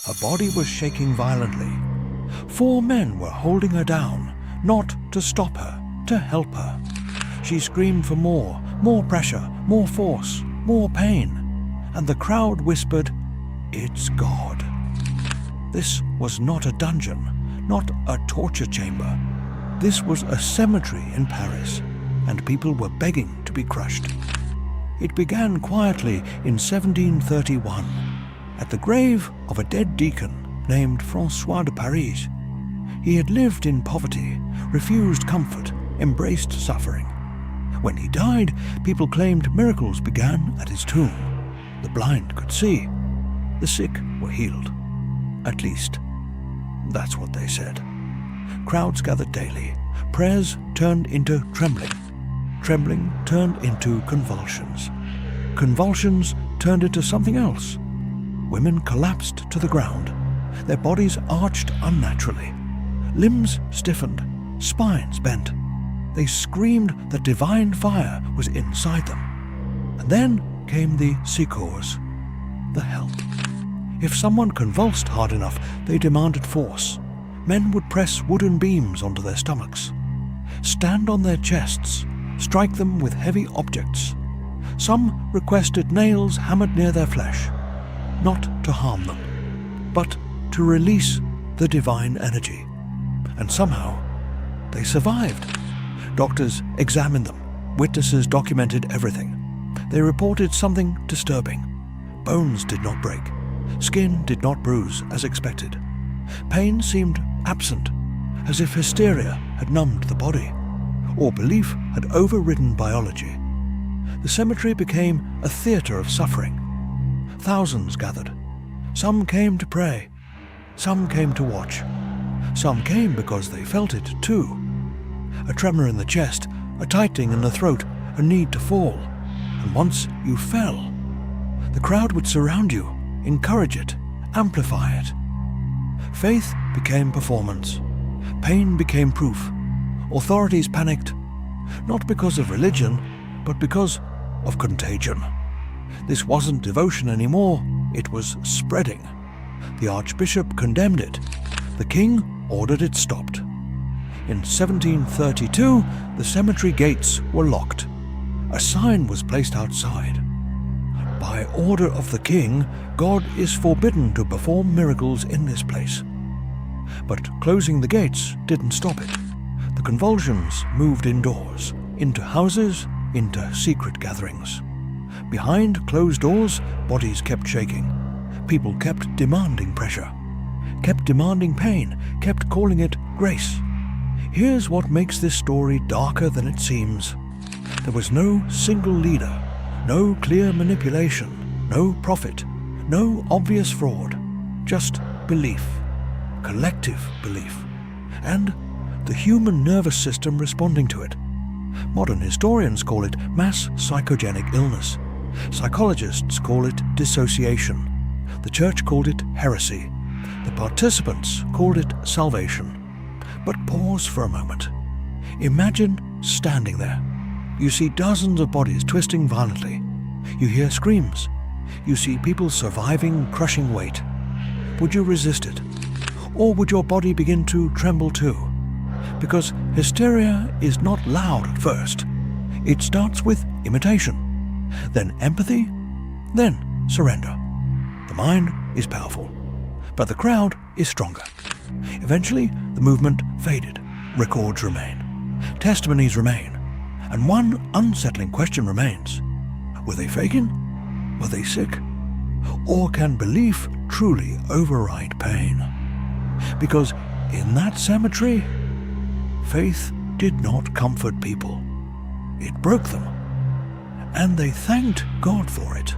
Her body was shaking violently. 4 men were holding her down, not to stop her, to help her. She screamed for more pressure, more force, more pain, and the crowd whispered, "It's God." This was not a dungeon, not a torture chamber. This was a cemetery in Paris, and people were begging to be crushed. It began quietly in 1731, at the grave of a dead deacon named François de Paris. He had lived in poverty, refused comfort, embraced suffering. When he died, people claimed miracles began at his tomb. The blind could see. The sick were healed. At least, that's what they said. Crowds gathered daily. Prayers turned into trembling. Trembling turned into convulsions. Convulsions turned into something else. Women collapsed to the ground. Their bodies arched unnaturally. Limbs stiffened. Spines bent. They screamed that divine fire was inside them. And then came the psychosis, the help. If someone convulsed hard enough, they demanded force. Men would press wooden beams onto their stomachs, stand on their chests, strike them with heavy objects. Some requested nails hammered near their flesh, not to harm them, but to release the divine energy. And somehow, they survived. Doctors examined them. Witnesses documented everything. They reported something disturbing. Bones did not break. Skin did not bruise as expected. Pain seemed absent, as if hysteria had numbed the body, or belief had overridden biology. The cemetery became a theater of suffering. Thousands gathered. Some came to pray. Some came to watch. Some came because they felt it too. A tremor in the chest, a tightening in the throat, a need to fall. And once you fell, the crowd would surround you, encourage it, amplify it. Faith became performance. Pain became proof. Authorities panicked, not because of religion, but because of contagion. This wasn't devotion anymore, it was spreading. The Archbishop condemned it. The King ordered it stopped. In 1732, the cemetery gates were locked. A sign was placed outside. By order of the King, God is forbidden to perform miracles in this place. But closing the gates didn't stop it. The convulsions moved indoors, into houses, into secret gatherings. Behind closed doors, bodies kept shaking. People kept demanding pressure, kept demanding pain, kept calling it grace. Here's what makes this story darker than it seems. There was no single leader, no clear manipulation, no prophet, no obvious fraud, just belief, collective belief, and the human nervous system responding to it. Modern historians call it mass psychogenic illness. Psychologists call it dissociation. The church called it heresy. The participants called it salvation. But pause for a moment. Imagine standing there. You see dozens of bodies twisting violently. You hear screams. You see people surviving crushing weight. Would you resist it? Or would your body begin to tremble too? Because hysteria is not loud at first. It starts with imitation, then empathy, then surrender. The mind is powerful, but the crowd is stronger. Eventually, the movement faded. Records remain. Testimonies remain. And one unsettling question remains. Were they faking? Were they sick? Or can belief truly override pain? Because in that cemetery, faith did not comfort people. It broke them. And they thanked God for it.